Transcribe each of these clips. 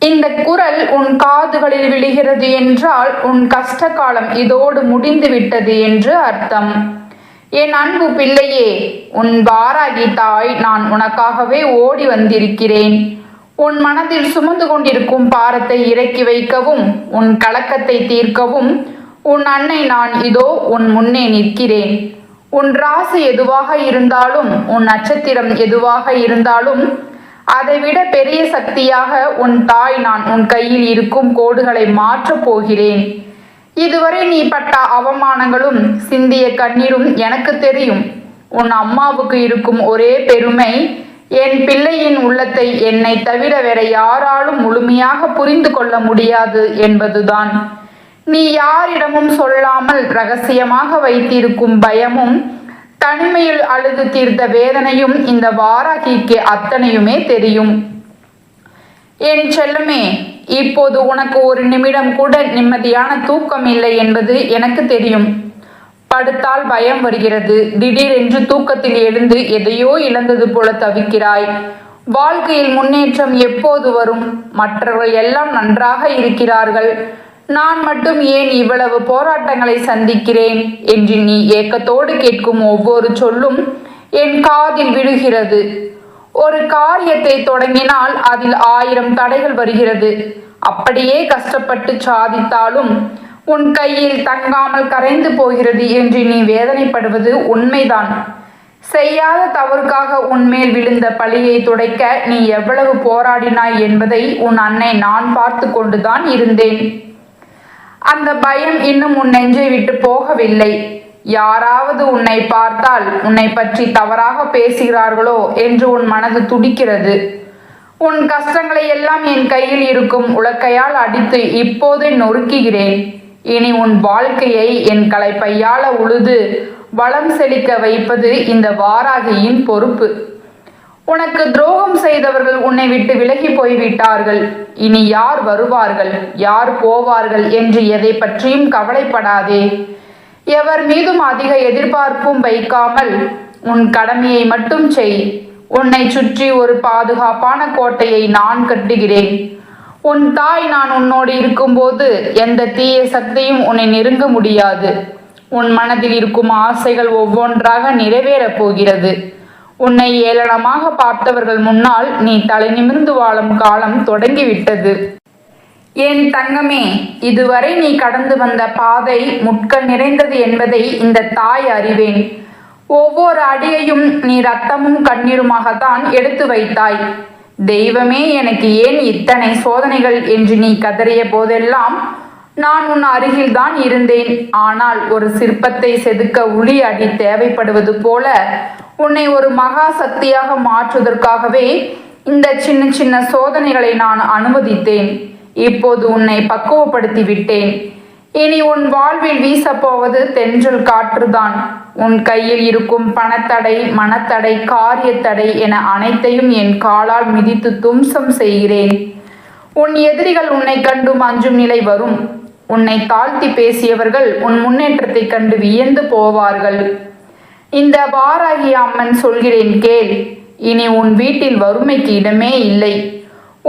இந்த குரல் உன் காதுகளில் விழுகிறது என்றால் உன் கஷ்ட காலம் இதோடு முடிந்து விட்டது என்று அர்த்தம். என் அன்பு பிள்ளையே, உன் வாராகி தாய் நான் உனக்காகவே ஓடி வந்திருக்கிறேன். உன் மனதில் சுமந்து கொண்டிருக்கும் பாரத்தை இறக்கி வைக்கவும், உன் கலக்கத்தை தீர்க்கவும் உன் அன்னை நான் இதோ உன் முன்னே நிற்கிறேன். உன் ராசி எதுவாக இருந்தாலும், உன் நட்சத்திரம் எதுவாக இருந்தாலும், அதைவிட பெரிய சக்தியாக உன் தாய் நான் உன் கையில் இருக்கும் கோடுகளை மாற்றப் போகிறேன். இதுவரை நீ பட்ட அவமானங்களும் சிந்திய கண்ணீரும் எனக்கு தெரியும். உன் அம்மாவுக்கு இருக்கும் ஒரே பெருமை என் பிள்ளையின் உள்ளத்தை என்னை தவிர வேற யாராலும் முழுமையாக புரிந்து கொள்ள முடியாது என்பதுதான். நீ யாரிடமும் சொல்லாமல் ரகசியமாக வைத்திருக்கும் பயமும், தனிமையில் அழுது தீர்த்த வேதனையும் இந்த வாராகிக்கு அத்தனையுமே தெரியும். என் செல்லமே, இப்போது உனக்கு ஒரு நிமிடம் கூட நிம்மதியான தூக்கம் இல்லை என்பது எனக்கு தெரியும். படுத்தால் பயம் வருகிறது. திடீரென்று தூக்கத்தில் எழுந்து எதையோ இழந்தது போல தவிக்கிறாய். வாழ்க்கையில் முன்னேற்றம் எப்போது வரும்? மற்றவர்கள் எல்லாம் நன்றாக இருக்கிறார்கள், நான் மட்டும் ஏன் இவ்வளவு போராட்டங்களை சந்திக்கிறேன் என்று நீ ஏக்கத்தோடு கேட்கும் ஒவ்வொரு சொல்லும் என் காதில் விழுகிறது. ஒரு காரியத்தை தொடங்கினால் அதில் 1000 தடைகள் வருகிறது. அப்படியே கஷ்டப்பட்டு சாதித்தாலும் உன் கையில் தங்காமல் கரைந்து போகிறது என்று நீ வேதனைப்படுவது உண்மைதான். செய்யாத தவறுக்காக உன்மேல் விழுந்த பழியை துடைக்க நீ எவ்வளவு போராடினாய் என்பதை உன் அன்னை நான் பார்த்து கொண்டுதான் இருந்தேன். அந்த பயம் இன்னும் உன் நெஞ்சை விட்டு போகவில்லை. யாராவது உன்னை பார்த்தால் உன்னை பற்றி தவறாக பேசுகிறார்களோ என்று உன் மனது துடிக்கிறது. உன் கஷ்டங்களை எல்லாம் என் கையில் இருக்கும் உலக்கையால் அடித்து இப்போதே நொறுக்குகிறேன். இனி உன் வாழ்க்கையை என் களைப்பையால உழுது வளம் செழிக்க வைப்பது இந்த வாராகியின் பொறுப்பு. உனக்கு துரோகம் செய்தவர்கள் உன்னை விட்டு விலகி போய்விட்டார்கள். இனி யார் வருவார்கள், யார் போவார்கள் என்று எதை பற்றியும் கவலைப்படாதே. எவர் மீதும் அதிக எதிர்பார்ப்பும் வைக்காமல் உன் கடமையை மட்டும் செய். உன்னை சுற்றி ஒரு பாதுகாப்பான கோட்டையை நான் கட்டுகிறேன். உன் தாய் நான் உன்னோடு இருக்கும்போது எந்த தீய சக்தியும் உன்னை நெருங்க முடியாது. உன் மனதில் இருக்கும் ஆசைகள் ஒவ்வொன்றாக நிறைவேறப் போகிறது. உன்னை ஏளனமாக பார்த்தவர்கள் முன்னால் நீ தலை நிமிர்ந்து வாழும் காலம் தொடங்கிவிட்டது. என் தங்கமே, இதுவரை நீ கடந்து வந்த பாதை முட்கள் நிறைந்தது என்பதை இந்த தாய் அறிவேன். ஒவ்வொரு அடியையும் நீ ரத்தமும் கண்ணீருமாகத்தான் எடுத்து வைத்தாய். தெய்வமே, எனக்கு ஏன் இத்தனை சோதனைகள் என்று நீ கதறிய போதெல்லாம் நான் உன் அருகில்தான் இருந்தேன். ஆனால் ஒரு சிற்பத்தை செதுக்க உளி அடி தேவைப்படுவது போல உன்னை ஒரு மகா சக்தியாக மாற்றுவதற்காகவே இந்த சின்ன சின்ன சோதனைகளை நான் அனுமதித்தேன். இப்போது உன்னை பக்குவப்படுத்தி விட்டேன். இனி உன் வாழ்வில் வீசப்போவது தென்றல் காற்றுதான். உன் கையில் இருக்கும் பணத்தடை, மனத்தடை, காரியத்தடை என அனைத்தையும் என் காலால் மிதித்து தும்சம் செய்கிறேன். உன் எதிரிகள் உன்னை கண்டு அஞ்சும் நிலை வரும். உன்னை தாழ்த்தி பேசியவர்கள் உன் முன்னேற்றத்தை கண்டு வியந்து போவார்கள். இந்த வாராகி அம்மன் சொல்கிறேன் கேள். இனி உன் வீட்டில் வறுமைக்கு இடமே இல்லை.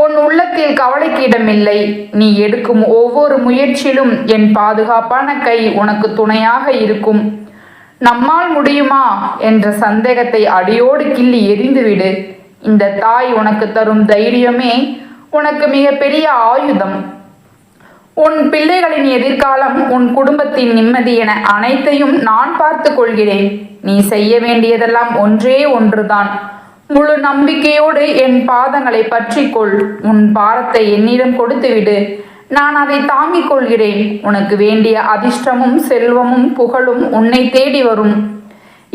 உன் உள்ளத்தில் கவலைக்கு இடமில்லை. நீ எடுக்கும் ஒவ்வொரு முயற்சியிலும் என் பாதுகாப்பான கை உனக்கு துணையாக இருக்கும். நம்மால் முடியுமா என்ற சந்தேகத்தை அடியோடு கிள்ளி எறிந்துவிடு. இந்த தாய் உனக்கு தரும் தைரியமே உனக்கு மிகப்பெரிய ஆயுதம். உன் பிள்ளைகளின் எதிர்காலம், உன் குடும்பத்தின் நிம்மதி என அனைத்தையும் நான் பார்த்து கொள்கிறேன். நீ செய்ய வேண்டியதெல்லாம் ஒன்றே ஒன்றுதான். முழு நம்பிக்கையோடு என் பாதங்களை பற்றிக்கொள். உன் பாரத்தை என்னிடம் கொடுத்துவிடு. நான் அதை தாங்கிக் கொள்கிறேன். உனக்கு வேண்டிய அதிர்ஷ்டமும் செல்வமும் புகழும் உன்னை தேடி வரும்.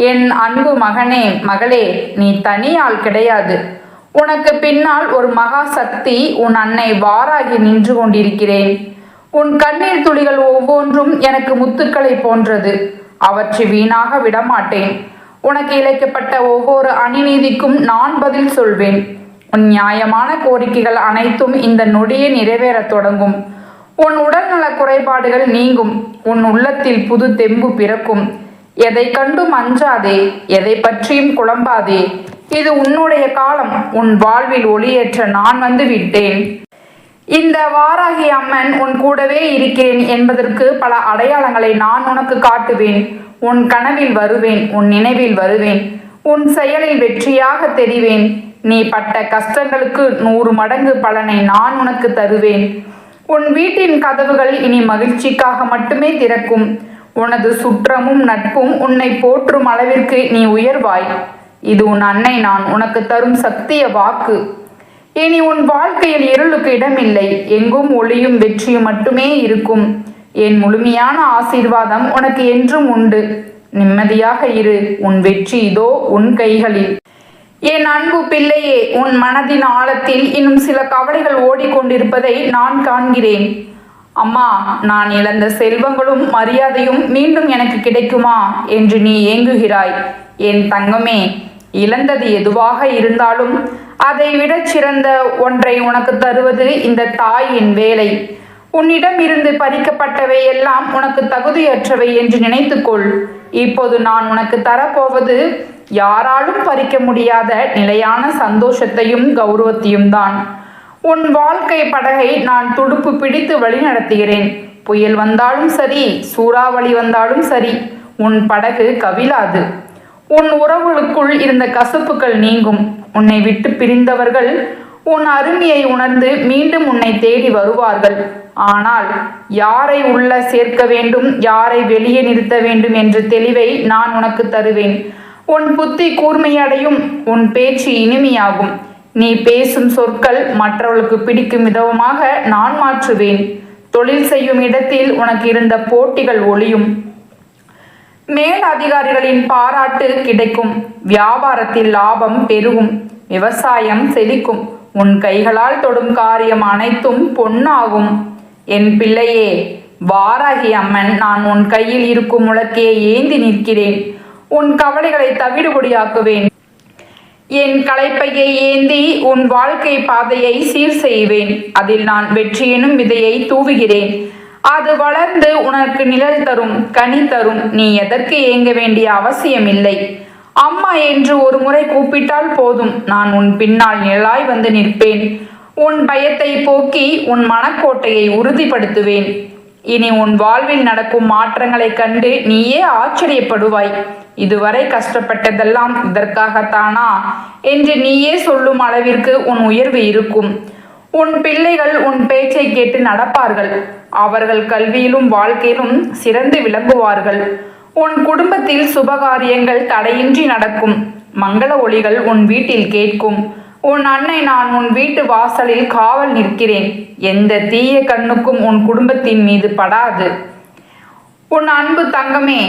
என் அன்பு மகனே, மகளே, நீ தனியால் கிடையாது. உனக்கு பின்னால் ஒரு மகா சக்தி உன் அன்னை வாராகி நின்று கொண்டிருக்கிறேன். உன் கண்ணீர் துளிகள் ஒவ்வொன்றும் எனக்கு முத்துக்களை போன்றது. அவற்றை வீணாக விடமாட்டேன். உனக்கு இழைக்கப்பட்ட ஒவ்வொரு அநீதிக்கும் நான் பதில் சொல்வேன். உன் நியாயமான கோரிக்கைகள் அனைத்தும் இந்த நொடியே நிறைவேறத் தொடங்கும். உன் உடல்நல குறைபாடுகள் நீங்கும். உன் உள்ளத்தில் புது தெம்பு பிறக்கும். எதை கண்டும் அஞ்சாதே, எதை பற்றியும் குழம்பாதே. இது உன்னுடைய காலம். உன் வாழ்வில் ஒளியேற்ற நான் வந்து விட்டேன். இந்த வாராகி அம்மன் உன் கூடவே இருக்கிறேன் என்பதற்கு பல அடையாளங்களை நான் உனக்கு காட்டுவேன். உன் கனவில் வருவேன், உன் நினைவில் வருவேன், உன் செயலில் வெற்றியாக தெரிவேன். நீ பட்ட கஷ்டங்களுக்கு 100 மடங்கு பலனை நான் உனக்கு தருவேன். உன் வீட்டின் கதவுகள் இனி மகிழ்ச்சிக்காக மட்டுமே திறக்கும். உனது சுற்றமும் நட்பும் உன்னை போற்றும் அளவிற்கு நீ உயர்வாய். இது உன் அன்னை நான் உனக்கு தரும் சத்திய வாக்கு. இனி உன் வாழ்க்கையில் இருளுக்கு இடமில்லை. எங்கும் ஒளியும் வெற்றியும் மட்டுமே இருக்கும். என் முழுமையான ஆசீர்வாதம் உனக்கு என்றும் உண்டு. நிம்மதியாக இரு. உன் வெற்றி இதோ உன் கைகளில். என் அன்பு பிள்ளையே, உன் மனதின் ஆழத்தில் இன்னும் சில கவலைகள் ஓடிக்கொண்டிருப்பதை நான் காண்கிறேன். அம்மா, நான் இழந்த செல்வங்களும் மரியாதையும் மீண்டும் எனக்கு கிடைக்குமா என்று நீ ஏங்குகிறாய். என் தங்கமே, இழந்தது எதுவாக இருந்தாலும் அதை விட சிறந்த ஒன்றை உனக்கு தருவது இந்த தாயின் வேலை. உன்னிடம் இருந்து பறிக்கப்பட்டவை எல்லாம் உனக்கு தகுதியற்றவை என்று நினைத்துக்கொள். இப்போது நான் உனக்கு தரப்போவது யாராலும் பறிக்க முடியாத நிலையான சந்தோஷத்தையும் கௌரவத்தையும் தான். உன் வாழ்க்கை படகை நான் துடுப்பு பிடித்து வழி நடத்துகிறேன். புயல் வந்தாலும் சரி, சூறாவளி வந்தாலும் சரி, உன் படகு கவிழாது. உன் உறவுகளுக்குள் இருந்த கசப்புகள் நீங்கும். உன்னை விட்டு பிரிந்தவர்கள் உன் அருமையை உணர்ந்து மீண்டும் உன்னை தேடி வருவார்கள். ஆனால் யாரை உள்ள சேர்க்க வேண்டும், யாரை வெளியே நிறுத்த வேண்டும் என்ற தெளிவை நான் உனக்கு தருவேன். உன் புத்தி கூர்மையடையும், உன் பேச்சு இனிமையாகும். நீ பேசும் சொற்கள் மற்றவர்களுக்கு பிடிக்கும் விதமாக நான் மாற்றுவேன். தொழில் செய்யும் இடத்தில் உனக்கு இருந்த போட்டிகள் ஒளியும். மேல் அதிகாரிகளின் பாராட்டு கிடைக்கும். வியாபாரத்தில் லாபம் பெருகும். விவசாயம் செழிக்கும். உன் கைகளால் தொடும் காரியம் அனைத்தும் பொன்னாகும். என் பிள்ளையே, வாராகி அம்மன் நான் உன் கையில் இருக்கும் முழக்கையை ஏந்தி நிற்கிறேன். உன் கவலைகளை தவிடுபொடியாக்குவேன். என் களைப்பையை ஏந்தி உன் வாழ்க்கை பாதையை சீர் செய்வேன். அதில் நான் வெற்றி எனும் விதையை தூவுகிறேன். அது வளர்ந்து உனக்கு நிழல் தரும், கனி தரும். நீ எதற்கு ஏங்க வேண்டிய அவசியமில்லை. அம்மா என்று ஒரு முறை கூப்பிட்டால் போதும், நான் உன் பின்னால் நிழலாய் வந்து நிற்பேன். உன் பயத்தை போக்கி உன் மனக்கோட்டையை உறுதிப்படுத்துவேன். இனி உன் வாழ்வில் நடக்கும் மாற்றங்களைக் கண்டு நீயே ஆச்சரியப்படுவாய். இதுவரை கஷ்டப்பட்டதெல்லாம் இதற்காகத்தானா என்று நீயே சொல்லும் அளவிற்கு உன் உயர்வு இருக்கும். உன் பிள்ளைகள் உன் பேச்சை கேட்டு நடப்பார்கள். அவர்கள் கல்வியிலும் வாழ்க்கையிலும் சிறந்து விளங்குவார்கள். உன் குடும்பத்தில் சுபகாரியங்கள் தடையின்றி நடக்கும். மங்கள ஒளிகள் உன் வீட்டில் கேட்கும். உன் அன்னை நான் உன் வீட்டு வாசலில் காவல் நிற்கிறேன். எந்த தீய கண்ணுக்கும் உன் குடும்பத்தின் மீது படாது. உன் அன்பு தங்கமே,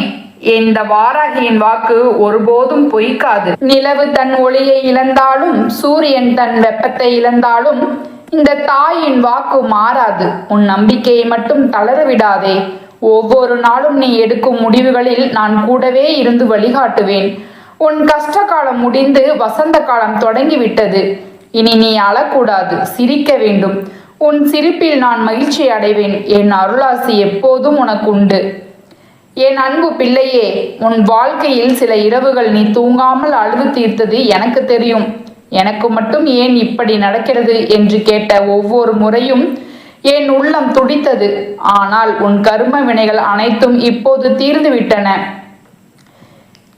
இந்த வாராகியின் வாக்கு ஒருபோதும் பொய்க்காது. நிலவு தன் ஒளியை இழந்தாலும், சூரியன் தன் வெப்பத்தை இழந்தாலும் இந்த தாயின் வாக்கு மாறாது. உன் நம்பிக்கையை மட்டும் தளர விடாதே. ஒவ்வொரு நாளும் நீ எடுக்கும் முடிவுகளில் நான் கூடவே இருந்து வழிகாட்டுவேன். உன் கஷ்ட காலம் முடிந்து வசந்த காலம் தொடங்கிவிட்டது. இனி நீ அழக்கூடாது, சிரிக்க வேண்டும். உன் சிரிப்பில் நான் மகிழ்ச்சி அடைவேன். என் அருளாசி எப்போதும் உனக்கு உண்டு. என் அன்பு பிள்ளையே, உன் வாழ்க்கையில் சில இரவுகள் நீ தூங்காமல் அழுது தீர்த்தது எனக்கு தெரியும். எனக்கு மட்டும் ஏன் இப்படி நடக்கிறது என்று கேட்ட ஒவ்வொரு முறையும் என் உள்ளம் துடித்தது. ஆனால் உன் கர்ம வினைகள் அனைத்தும் இப்போது தீர்ந்துவிட்டன.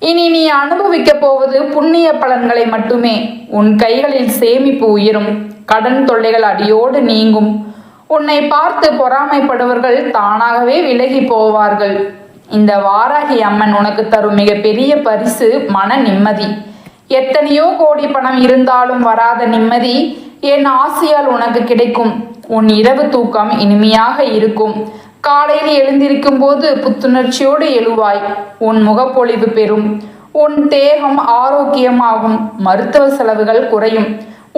இனி நீ அனுபவிக்கப் போவது புண்ணிய பலன்களை மட்டுமே. உன் கைகளில் சேமிப்பு உயரும். கடன் தொல்லைகள் அடியோடு நீங்கும். உன்னை பார்த்து பொறாமைப்படுவர்கள் தானாகவே விலகி போவார்கள். இந்த வாராகி அம்மன் உனக்கு தரும் மிகப்பெரிய பரிசு மன நிம்மதி. எத்தனையோ கோடி பணம் இருந்தாலும் வராத நிம்மதி என் ஆசையால் உனக்கு கிடைக்கும். உன் இரவு தூக்கம் இனிமையாக இருக்கும். காலையில் எழுந்திருக்கும் போது புத்துணர்ச்சியோடு எழுவாய். உன் முகப்பொழிவு பெறும். உன் தேகம் ஆரோக்கியமாகும். மருத்துவ செலவுகள் குறையும்.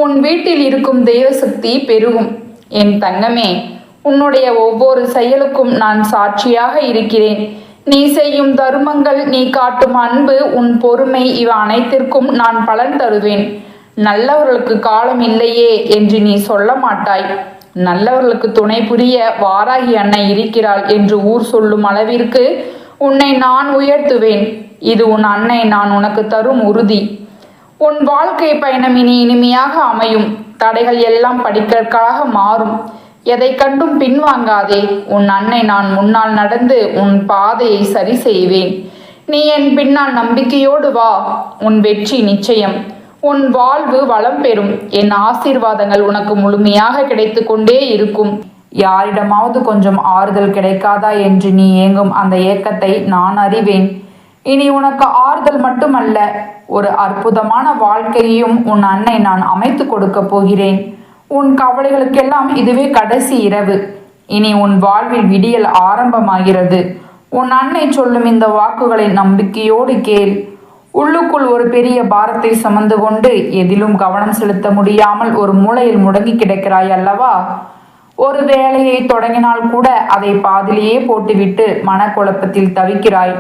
உன் வீட்டில் இருக்கும் தெய்வசக்தி பெருகும். என் தங்கமே, உன்னுடைய ஒவ்வொரு செயலுக்கும் நான் சாட்சியாக இருக்கிறேன். நீ செய்யும் தருமங்கள், நீ காட்டும் அன்பு, உன் பொறுமை, இவை அனைத்திற்கும் நான் பலன் தருவேன். நல்லவர்களுக்கு காலம் இல்லையே என்று நீ சொல்ல மாட்டாய். நல்லவர்களுக்கு துணை புரிய வாராகி அன்னை இருக்கிறாள் என்று ஊர் சொல்லும் அளவிற்கு உன்னை நான் உயர்த்துவேன். இது உன் அன்னை நான் உனக்கு தரும் உறுதி. உன் வாழ்க்கை பயணம் இனி இனிமையாக அமையும். தடைகள் எல்லாம் படிக்கற்காக மாறும். எதை கண்டும் பின்வாங்காதே. உன் அன்னை நான் முன்னால் நடந்து உன் பாதையை சரி செய்வேன். நீ என் பின்னால் நம்பிக்கையோடு வா. உன் வெற்றி நிச்சயம். உன் வாழ்வு வளம் பெறும். என் ஆசீர்வாதங்கள் உனக்கு முழுமையாக கிடைத்து கொண்டே இருக்கும். யாரிடமாவது கொஞ்சம் ஆறுதல் கிடைக்காதா என்று நீ ஏங்கும் அந்த ஏக்கத்தை நான் அறிவேன். இனி உனக்கு ஆறுதல் மட்டுமல்ல, ஒரு அற்புதமான வாழ்க்கையையும் உன் அன்னை நான் அமைத்து கொடுக்க போகிறேன். உன் கவலைகளுக்கெல்லாம் இதுவே கடைசி இரவு. இனி உன் வாழ்வில் விடியல் ஆரம்பமாகிறது. உன் அன்னை சொல்லும் இந்த வாக்குகளை நம்பிக்கையோடு கேள். உள்ளுக்குள் ஒரு பெரிய பாரத்தை சுமந்து கொண்டு எதிலும் கவனம் செலுத்த முடியாமல் ஒரு மூலையில் முடங்கி கிடக்கிறாய் அல்லவா? ஒரு வேலையை தொடங்கினால் கூட அதை பாதிலேயே போட்டுவிட்டு மனக்குழப்பத்தில் தவிக்கிறாய்.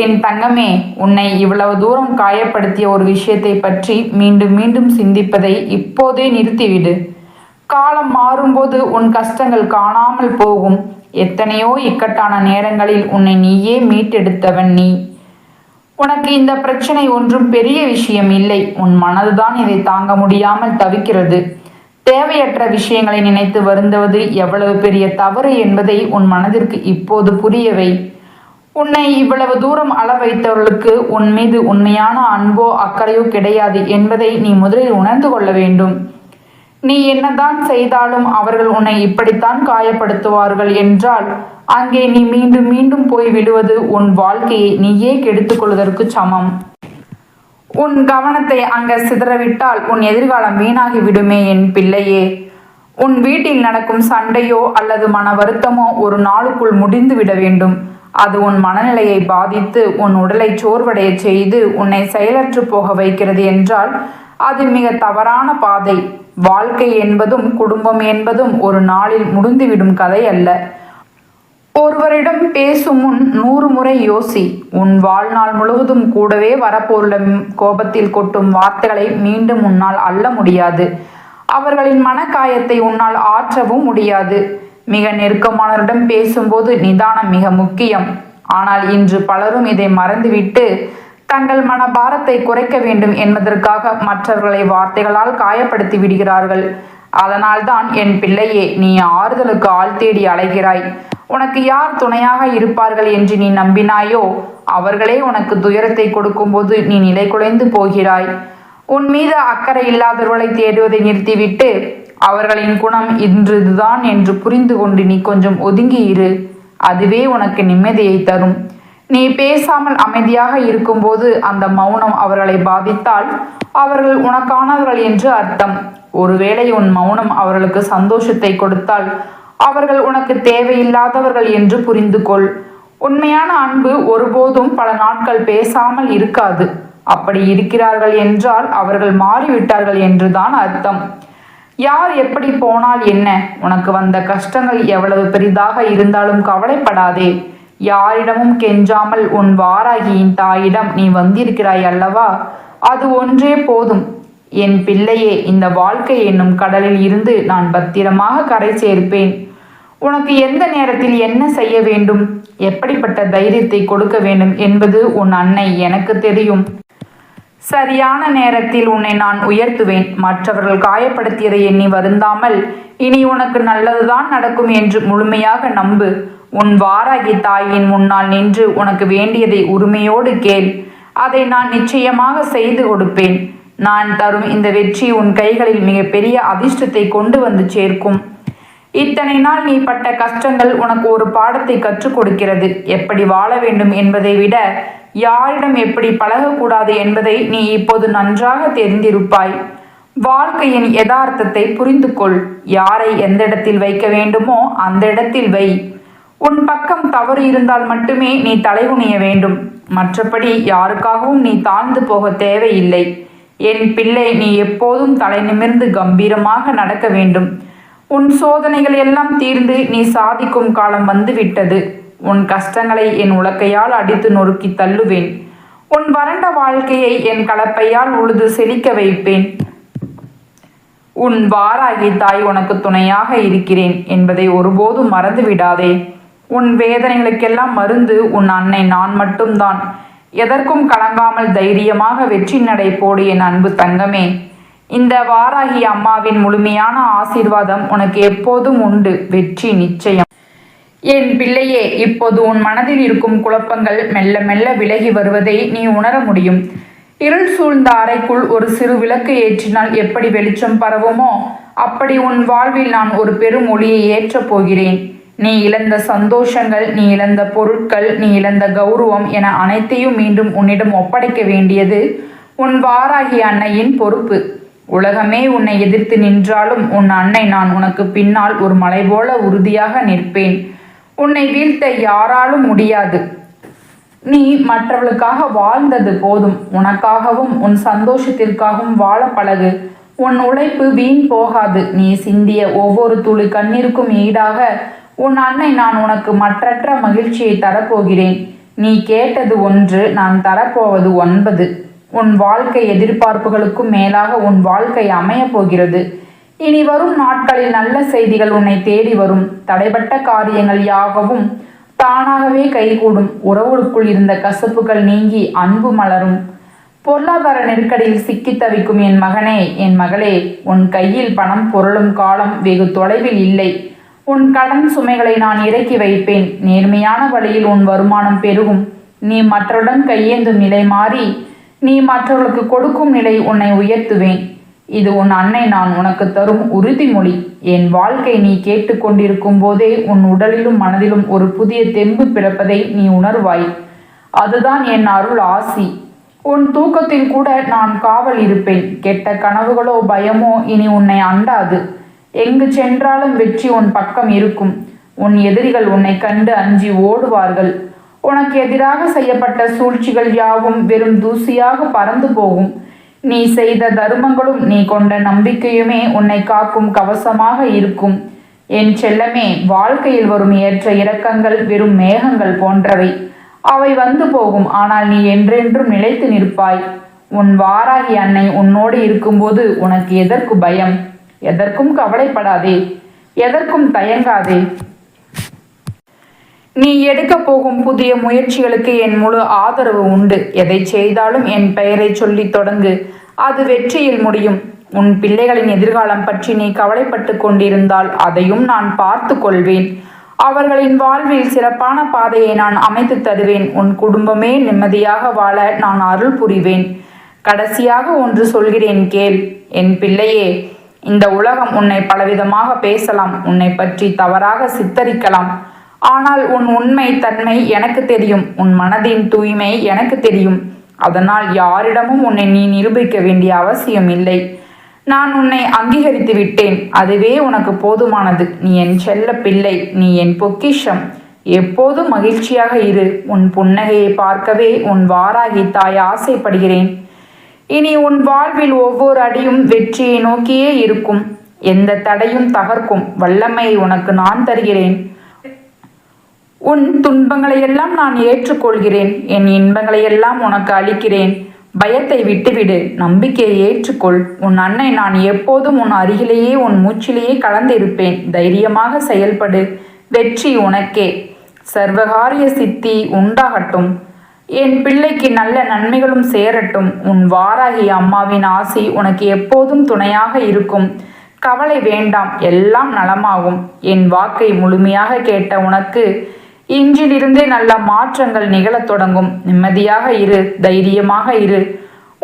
என் தங்கமே, உன்னை இவ்வளவு தூரம் காயப்படுத்திய ஒரு விஷயத்தை பற்றி மீண்டும் மீண்டும் சிந்திப்பதை இப்போதே நிறுத்திவிடு. காலம் மாறும்போது உன் கஷ்டங்கள் காணாமல் போகும். எத்தனையோ இக்கட்டான நேரங்களில் உன்னை நீயே மீட்டெடுத்தவன் நீ. உனக்கு இந்த பிரச்சனை ஒன்றும் பெரிய விஷயம் இல்லை. உன் மனதுதான் இதை தாங்க முடியாமல் தவிக்கிறது. தேவையற்ற விஷயங்களை நினைத்து வருந்துவது எவ்வளவு பெரிய தவறு என்பதை உன் மனதிற்கு இப்போது புரியவை. உன்னை இவ்வளவு தூரம் அள வைத்தவர்களுக்கு உன் மீது உண்மையான அன்போ அக்கறையோ கிடையாது என்பதை நீ முதலில் உணர்ந்து கொள்ள வேண்டும். நீ என்னதான் செய்தாலும் அவர்கள் உன்னை இப்படித்தான் காயப்படுத்துவார்கள் என்றால் அங்கே நீ மீண்டும் மீண்டும் போய் விடுவது உன் வாழ்க்கையை நீயே கெடுத்துக் கொள்வதற்கு சமம். உன் கவனத்தை அங்க சிதறவிட்டால் உன் எதிர்காலம் வீணாகி விடுமே என் பிள்ளையே. உன் வீட்டில் நடக்கும் சண்டையோ அல்லது மன வருத்தமோ ஒரு நாளுக்குள் முடிந்து விட வேண்டும். அது உன் மனநிலையை பாதித்து உன் உடலை சோர்வடைய செய்து உன்னை செயலற்று போக வைக்கிறது என்றால் அது மிக தவறான பாதை. வாழ்க்கை என்பதும் குடும்பம் என்பதும் ஒரு நாளில் முடிந்துவிடும் கதை அல்ல. ஒருவரிடம் பேசும் முன் 100 முறை யோசி. உன் வாழ்நாள் முழுவதும் கூடவே வரப்போருள்ள கோபத்தில் கொட்டும் வார்த்தைகளை மீண்டும் உன்னால் அள்ள முடியாது. அவர்களின் மனக்காயத்தை உன்னால் ஆற்றவும் முடியாது. மிக நெருக்கமானவரிடம் பேசும்போது நிதானம் மிக முக்கியம். ஆனால் இன்று பலரும் இதை மறந்துவிட்டு தங்கள் மனபாரத்தை குறைக்க வேண்டும் என்பதற்காக மற்றவர்களை வார்த்தைகளால் காயப்படுத்தி விடுகிறார்கள். அதனால்தான் என் பிள்ளையே, நீ ஆறுதலுக்கு ஆள் தேடி அலைகிறாய். உனக்கு யார் துணையாக இருப்பார்கள் என்று நீ நம்பினாயோ அவர்களே உனக்கு துயரத்தை கொடுக்கும்போது நீ நிலை குலைந்து போகிறாய். உன் மீது அக்கறை இல்லாதவர்களை தேடுவதை நிறுத்திவிட்டு அவர்களின் குணம் இன்று இதுதான் என்று புரிந்து கொண்டு நீ கொஞ்சம் ஒதுங்கி இரு. அதுவே உனக்கு நிம்மதியை தரும். நீ பேசாமல் அமைதியாக இருக்கும்போது அந்த மௌனம் அவர்களை பாதித்தால் அவர்கள் உனக்கானவர்கள் என்று அர்த்தம். ஒருவேளை உன் மௌனம் அவர்களுக்கு சந்தோஷத்தை கொடுத்தால் அவர்கள் உனக்கு தேவையில்லாதவர்கள் என்று புரிந்து கொள். உண்மையான அன்பு ஒருபோதும் பல நாட்கள் பேசாமல் இருக்காது. அப்படி இருக்கிறார்கள் என்றால் அவர்கள் மாறிவிட்டார்கள் என்றுதான் அர்த்தம். யார் எப்படி போனால் என்ன? உனக்கு வந்த கஷ்டங்கள் எவ்வளவு பெரிதாக இருந்தாலும் கவலைப்படாதே. யாரிடமும் கெஞ்சாமல் உன் வாராகியின் தாயிடம் நீ வந்திருக்கிறாய் அல்லவா? அது ஒன்றே போதும். என் பிள்ளையே, இந்த வாழ்க்கை என்னும் கடலில் இருந்து நான் பத்திரமாக கரை சேர்ப்பேன். உனக்கு எந்த நேரத்தில் என்ன செய்ய வேண்டும், எப்படிப்பட்ட தைரியத்தை கொடுக்க வேண்டும் என்பது உன் அன்னை எனக்கு தெரியும். சரியான நேரத்தில் உன்னை நான் உயர்த்துவேன். மற்றவர்கள் காயப்படுத்தியதை எண்ணி வருந்தாமல் இனி உனக்கு நல்லதுதான் நடக்கும் என்று முழுமையாக நம்பு. உன் வாராகி தாயின் முன்னால் நின்று உனக்கு வேண்டியதை உரிமையோடு கேள். அதை நான் நிச்சயமாக செய்து கொடுப்பேன். நான் தரும் இந்த வெற்றி உன் கைகளில் மிகப்பெரிய அதிர்ஷ்டத்தை கொண்டு வந்து சேர்க்கும். இத்தனை நாள் நீ பட்ட கஷ்டங்கள் உனக்கு ஒரு பாடத்தை கற்றுக் கொடுக்கிறது. எப்படி வாழ வேண்டும் என்பதை விட யாரிடம் எப்படி பழகக்கூடாது என்பதை நீ இப்போது நன்றாக தெரிந்திருப்பாய். வாழ்க்கையின் யதார்த்தத்தை புரிந்து கொள். யாரை எந்த இடத்தில் வைக்க வேண்டுமோ அந்த இடத்தில் வை. உன் பக்கம் தவறு இருந்தால் மட்டுமே நீ தலைகுனிய வேண்டும். மற்றபடி யாருக்காகவும் நீ தாழ்ந்து போக தேவையில்லை. என் பிள்ளை, நீ எப்போதும் தலை நிமிர்ந்து கம்பீரமாக நடக்க வேண்டும். உன் சோதனைகள் எல்லாம் தீர்ந்து நீ சாதிக்கும் காலம் வந்துவிட்டது. உன் கஷ்டங்களை என் உலக்கையால் அடித்து நொறுக்கி தள்ளுவேன். உன் வறண்ட வாழ்க்கையை என் கலப்பையால் உழுது செழிக்க வைப்பேன். உன் வாராகி தாய் உனக்கு துணையாக இருக்கிறேன் என்பதை ஒருபோதும் மறந்து விடாதே. உன் வேதனைகளுக்கெல்லாம் மருந்து உன் அன்னை நான் மட்டும்தான். எதற்கும் கலங்காமல் தைரியமாக வெற்றி நடை போடு என் அன்பு தங்கமே. இந்த வாராகி அம்மாவின் முழுமையான ஆசீர்வாதம் உனக்கு எப்போதும் உண்டு. வெற்றி நிச்சயம். என் பிள்ளையே, இப்போது உன் மனதில் இருக்கும் குழப்பங்கள் மெல்ல மெல்ல விலகி வருவதை நீ உணர முடியும். இருள் சூழ்ந்த அறைக்குள் ஒரு சிறு விளக்கு ஏற்றினால் எப்படி வெளிச்சம் பரவுமோ அப்படி உன் வாழ்வில் நான் ஒரு பெரும் ஒளியை ஏற்றப் போகிறேன். நீ இழந்த சந்தோஷங்கள், நீ இழந்த பொருட்கள், நீ இழந்த கௌரவம் என அனைத்தையும் மீண்டும் உன்னிடம் ஒப்படைக்க வேண்டியது உன் வாராகி அன்னையின் பொறுப்பு. உலகமே உன்னை எதிர்த்து நின்றாலும் உன் அன்னை நான் உனக்கு பின்னால் ஒரு மலை போல உறுதியாக நிற்பேன். உன்னை வீழ்த்த யாராலும் முடியாது. நீ மற்றவர்களுக்காக வாழ்ந்தது போதும். உனக்காகவும் உன் சந்தோஷத்திற்காகவும் வாழ பழகு. உன் உழைப்பு வீண் போகாது. நீ சிந்திய ஒவ்வொரு துளி கண்ணீருக்கும் ஈடாக உன் அன்னை நான் உனக்கு மற்றற்ற மகிழ்ச்சியை தரப்போகிறேன். நீ கேட்டது 1, நான் தரப்போவது 9. உன் வாழ்க்கை எதிர்பார்ப்புகளுக்கும் மேலாக உன் வாழ்க்கை அமையப் போகிறது. இனி வரும் நாட்களில் நல்ல செய்திகள் உன்னை தேடி வரும். தடைபட்ட காரியங்கள் யாகவும் தானாகவே கைகூடும். உறவுகளுக்குள் இருந்த கசப்புகள் நீங்கி அன்பு மலரும். பொருளாதார நெருக்கடியில் சிக்கி தவிக்கும் என் மகனே, என் மகளே, உன் கையில் பணம் பொருளும் காலம் வெகு தொலைவில் இல்லை. உன் கடன் சுமைகளை நான் இறக்கி வைப்பேன். நேர்மையான வழியில் உன் வருமானம் பெருகும். நீ மற்றவருடன் கையேந்தும் நிலை மாறி நீ மற்றவர்களுக்கு கொடுக்கும் நிலை உன்னை உயர்த்துவேன். இது உன் அன்னை நான் உனக்கு தரும் உறுதிமொழி. என் வாழ்க்கை நீ கேட்டுக்கொண்டிருக்கும் போதே உன் உடலிலும் மனதிலும் ஒரு புதிய தெம்பு பிறப்பதை நீ உணர்வாய். அதுதான் என் அருள் ஆசி. உன் தூக்கத்தில் கூட நான் காவல் இருப்பேன். கெட்ட கனவுகளோ பயமோ இனி உன்னை அண்டாது. எங்கு சென்றாலும் வெற்றி உன் பக்கம் இருக்கும். உன் எதிரிகள் உன்னை கண்டு அஞ்சி ஓடுவார்கள். உனக்கு எதிராக செய்யப்பட்ட சூழ்ச்சிகள் யாவும் வெறும் தூசியாக பறந்து போகும். நீ செய்த தர்மங்களும் நீ கொண்ட நம்பிக்கையுமே உன்னை காக்கும் கவசமாக இருக்கும். என் செல்லமே, வாழ்க்கையில் வரும் ஏற்ற இறக்கங்கள் வெறும் மேகங்கள் போன்றவை. அவை வந்து போகும். ஆனால் நீ என்றென்றும் நிலைத்து நிற்பாய். உன் வாராகி அன்னை உன்னோடு இருக்கும்போது உனக்கு எதற்கு பயம்? எதற்கும் கவலைப்படாதே. எதற்கும் தயங்காதே. நீ எடுக்க போகும் புதிய முயற்சிகளுக்கு என் முழு ஆதரவு உண்டு. எதை செய்தாலும் என் பெயரை சொல்லி தொடங்கு. அது வெற்றியில் முடியும். உன் பிள்ளைகளின் எதிர்காலம் பற்றி நீ கவலைப்பட்டு கொண்டிருந்தால் அதையும் நான் பார்த்து கொள்வேன். அவர்களின் வாழ்வில் சிறப்பான பாதையை நான் அமைத்து தருவேன். உன் குடும்பமே நிம்மதியாக வாழ நான் அருள் புரிவேன். கடைசியாக ஒன்று சொல்கிறேன் கேள். என் பிள்ளையே, இந்த உலகம் உன்னை பலவிதமாக பேசலாம். உன்னை பற்றி தவறாக சித்தரிக்கலாம். ஆனால் உன் உண்மை தன்மை எனக்கு தெரியும். உன் மனதின் தூய்மை எனக்கு தெரியும். அதனால் யாரிடமும் உன்னை நீ நிரூபிக்க வேண்டிய அவசியம் இல்லை. நான் உன்னை அங்கீகரித்து விட்டேன். அதுவே உனக்கு போதுமானது. நீ என் செல்ல பிள்ளை. நீ என் பொக்கிஷம். எப்போதும் மகிழ்ச்சியாக இரு. உன் புன்னகையை பார்க்கவே உன் வாராகி தாய் ஆசைப்படுகிறேன். இனி உன் வாழ்வில் ஒவ்வொரு அடியும் வெற்றியை நோக்கியே இருக்கும். எந்த தடையும் தகர்க்கும் வல்லமையை உனக்கு நான் தருகிறேன். உன் துன்பங்களையெல்லாம் நான் ஏற்றுக்கொள்கிறேன். என் இன்பங்களையெல்லாம் உனக்கு அளிக்கிறேன். பயத்தை விட்டுவிடு. நம்பிக்கையை ஏற்றுக்கொள். உன் அன்னை நான் எப்போதும் உன் அருகிலேயே உன் மூச்சிலேயே கலந்திருப்பேன். தைரியமாக செயல்படு. வெற்றி உனக்கே. சர்வகாரிய சித்தி உண்டாகட்டும். என் பிள்ளைக்கு நல்ல நன்மைகளும் சேரட்டும். உன் வாராகி அம்மாவின் ஆசி உனக்கு எப்போதும் துணையாக இருக்கும். கவலை வேண்டாம். எல்லாம் நலமாகும். என் வாக்கை முழுமையாக கேட்ட உனக்கு இன்றிலிருந்தே நல்ல மாற்றங்கள் நிகழத் தொடங்கும். நிம்மதியாக இரு. தைரியமாக இரு.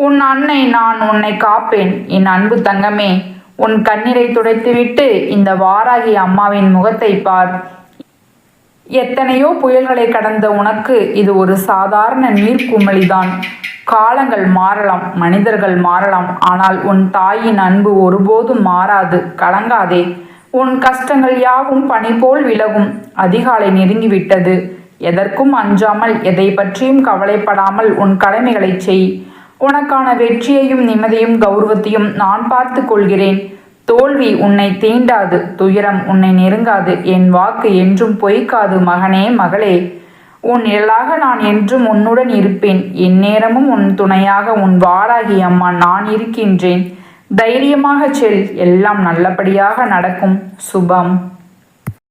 உன் அன்னை நான் உன்னை காப்பேன். என் அன்பு தங்கமே, உன் கண்ணீரை துடைத்துவிட்டு இந்த வாராகி அம்மாவின் முகத்தை பார். எத்தனையோ புயல்களை கடந்த உனக்கு இது ஒரு சாதாரண நீர்க்குமிழிதான். காலங்கள் மாறலாம், மனிதர்கள் மாறலாம். ஆனால் உன் தாயின் அன்பு ஒருபோதும் மாறாது. கலங்காதே. உன் கஷ்டங்கள் யாவும் பனி போல் விலகும். அதிகாலை நெருங்கிவிட்டது. எதற்கும் அஞ்சாமல், எதை பற்றியும் கவலைப்படாமல் உன் கடமைகளை செய். உனக்கான வெற்றியையும் நிம்மதியும் கௌரவத்தையும் நான் பார்த்து கொள்கிறேன். தோல்வி உன்னை தீண்டாது. துயரம் உன்னை நெருங்காது. என் வாக்கு என்றும் பொய்க்காது மகனே, மகளே. உன் நிழலாக நான் என்றும் உன்னுடன் இருப்பேன். எந்நேரமும் உன் துணையாக உன் வாராகி அம்மா நான் இருக்கின்றேன். தைரியமாக செல். எல்லாம் நல்லபடியாக நடக்கும். சுபம்.